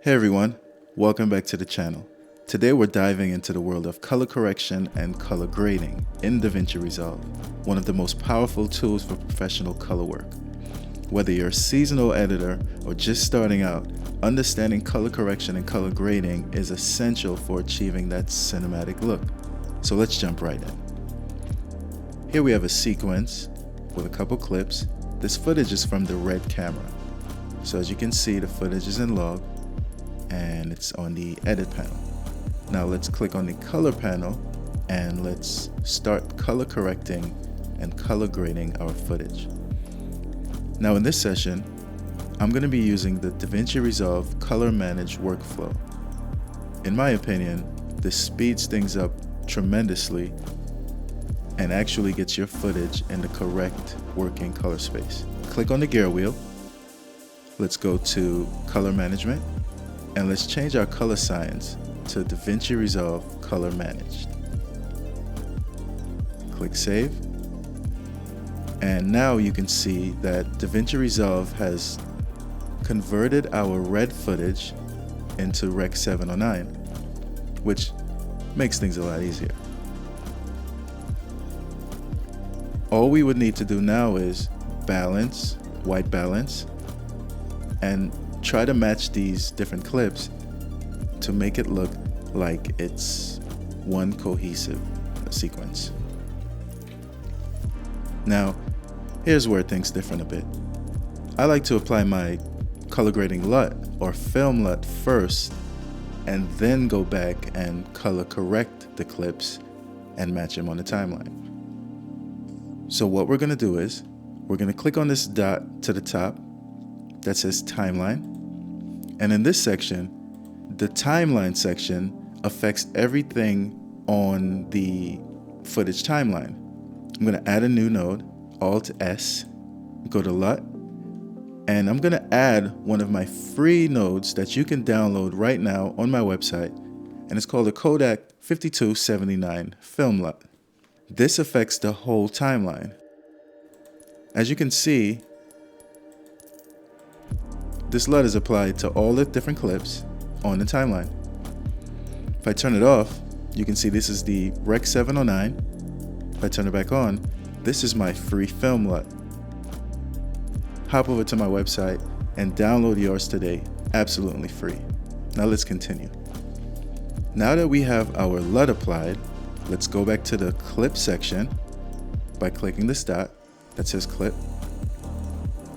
Hey everyone, welcome back to the channel. Today we're diving into the world of color correction and color grading in DaVinci Resolve, one of the most powerful tools for professional color work. Whether you're a seasonal editor or just starting out, understanding color correction and color grading is essential for achieving that cinematic look. So let's jump right in. Here we have a sequence with a couple clips. This footage is from the red camera. So as you can see, the footage is in log and it's on the edit panel. Now let's click on the color panel and let's start color correcting and color grading our footage. Now in this session, I'm going to be using the DaVinci Resolve Color Manage workflow. In my opinion, this speeds things up tremendously and actually gets your footage in the correct working color space. Click on the gear wheel. Let's go to Color Management. And let's change our color science to DaVinci Resolve Color Managed. Click Save. And now you can see that DaVinci Resolve has converted our red footage into Rec 709, which makes things a lot easier. All we would need to do now is balance, white balance, and try to match these different clips to make it look like it's one cohesive sequence. Now, here's where things differ a bit. I like to apply my color grading LUT or film LUT first and then go back and color correct the clips and match them on the timeline. So what we're going to do is we're going to click on this dot to the top that says timeline. And in this section, the timeline section affects everything on the footage timeline. I'm going to add a new node, Alt S, go to LUT, and I'm going to add one of my free nodes that you can download right now on my website, and it's called the Kodak 5279 Film LUT. This affects the whole timeline. As you can see, this LUT is applied to all the different clips on the timeline. If I turn it off, you can see this is the Rec 709. If I turn it back on, this is my free film LUT. Hop over to my website and download yours today, absolutely free. Now let's continue. Now that we have our LUT applied, let's go back to the clip section by clicking this dot that says clip.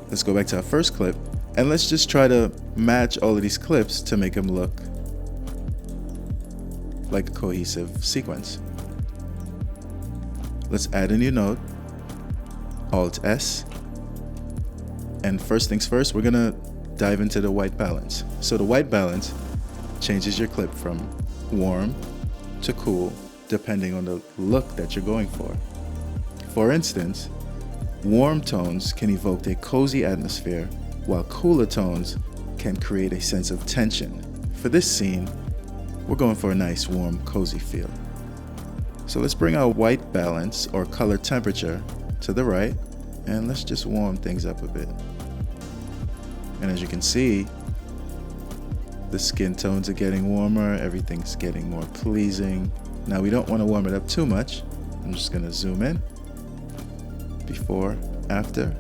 Let's go back to our first clip. And let's just try to match all of these clips to make them look like a cohesive sequence. Let's add a new node, Alt S. And first things first, we're gonna dive into the white balance. So the white balance changes your clip from warm to cool, depending on the look that you're going for. For instance, warm tones can evoke a cozy atmosphere, while cooler tones can create a sense of tension. For this scene, we're going for a nice, warm, cozy feel. So let's bring our white balance or color temperature to the right, and let's just warm things up a bit. And as you can see, the skin tones are getting warmer, everything's getting more pleasing. Now we don't want to warm it up too much. I'm just gonna zoom in, before, after.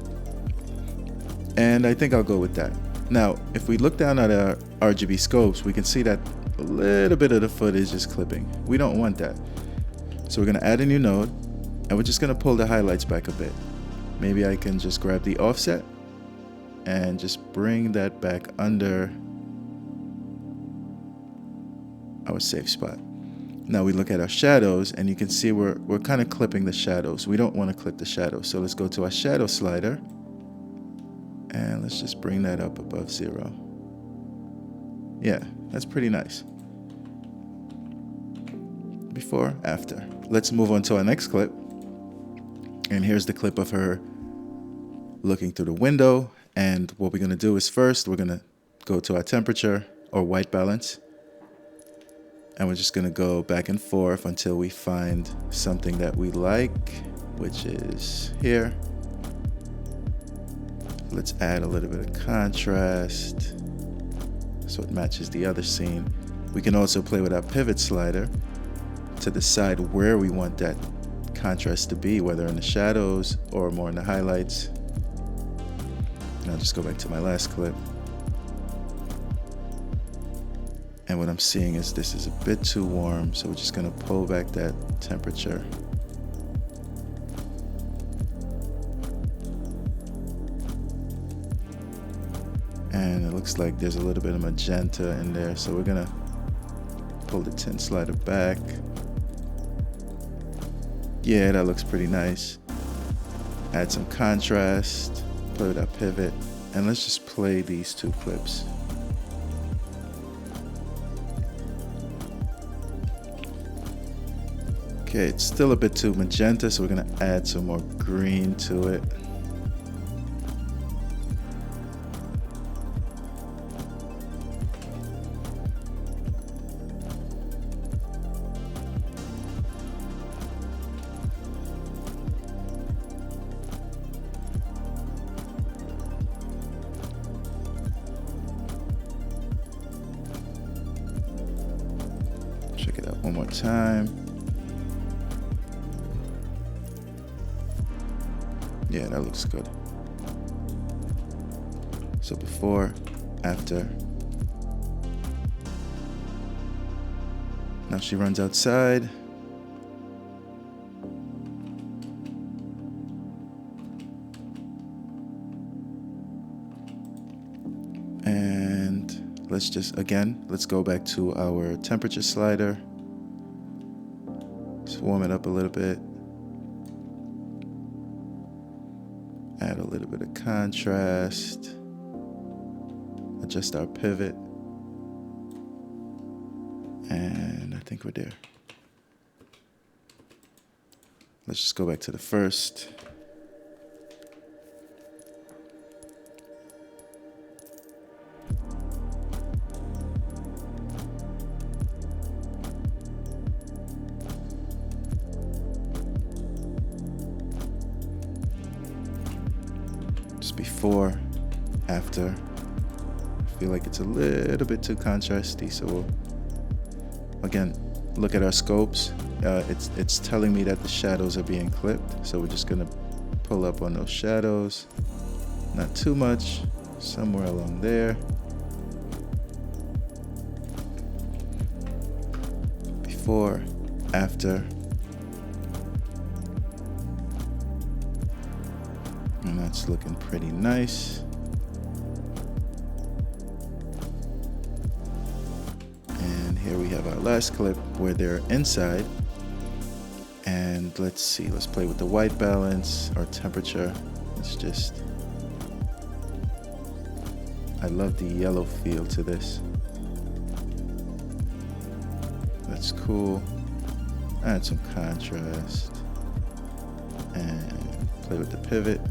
And I think I'll go with that. Now, if we look down at our RGB scopes, we can see that a little bit of the footage is clipping. We don't want that. So we're gonna add a new node, and we're just gonna pull the highlights back a bit. Maybe I can just grab the offset and just bring that back under our safe spot. Now we look at our shadows, and you can see we're kind of clipping the shadows. We don't want to clip the shadows. So let's go to our shadow slider. And let's just bring that up above 0. Yeah, that's pretty nice. Before, after. Let's move on to our next clip. And here's the clip of her looking through the window. And what we're going to do is first, we're going to go to our temperature or white balance. And we're just going to go back and forth until we find something that we like, which is here. Let's add a little bit of contrast. so it matches the other scene. We can also play with our pivot slider to decide where we want that contrast to be, whether in the shadows or more in the highlights. And I'll just go back to my last clip. And what I'm seeing is this is a bit too warm, so we're just gonna pull back that temperature. And it looks like there's a little bit of magenta in there, so we're gonna pull the tint slider back. Yeah, that looks pretty nice. Add some contrast, play with our pivot, and let's just play these two clips. Okay, it's still a bit too magenta, so we're gonna add some more green to it. Check it out one more time. Yeah, that looks good. So before, after. Now she runs outside. And let's just, again, let's go back to our temperature slider. Let's warm it up a little bit. Add a little bit of contrast. Adjust our pivot. And I think we're there. Let's just go back to the first. Just before, after. I feel like it's a little bit too contrasty, so we'll, again, look at our scopes. It's telling me that the shadows are being clipped, so we're just gonna pull up on those shadows. Not too much, somewhere along there. Before, after. And that's looking pretty nice. And here we have our last clip where they're inside. And let's see, let's play with the white balance, our temperature. It's just, I love the yellow feel to this. That's cool. Add some contrast. And play with the pivot.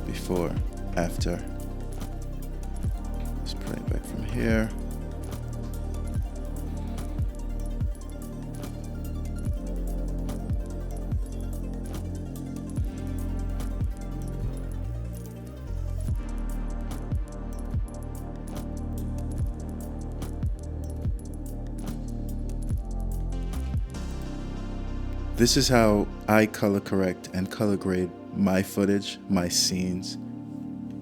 Before, after. Let's play it back from here. This is how I color correct and color grade my footage, my scenes.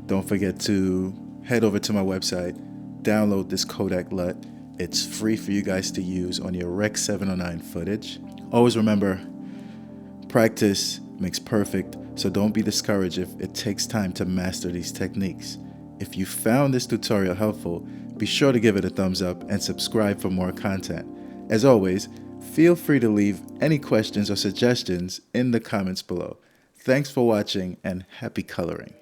Don't forget to head over to my website, download this Kodak LUT. It's free for you guys to use on your Rec 709 footage. Always remember, practice makes perfect, so don't be discouraged if it takes time to master these techniques. If you found this tutorial helpful, be sure to give it a thumbs up and subscribe for more content. As always, feel free to leave any questions or suggestions in the comments below. Thanks for watching and happy coloring.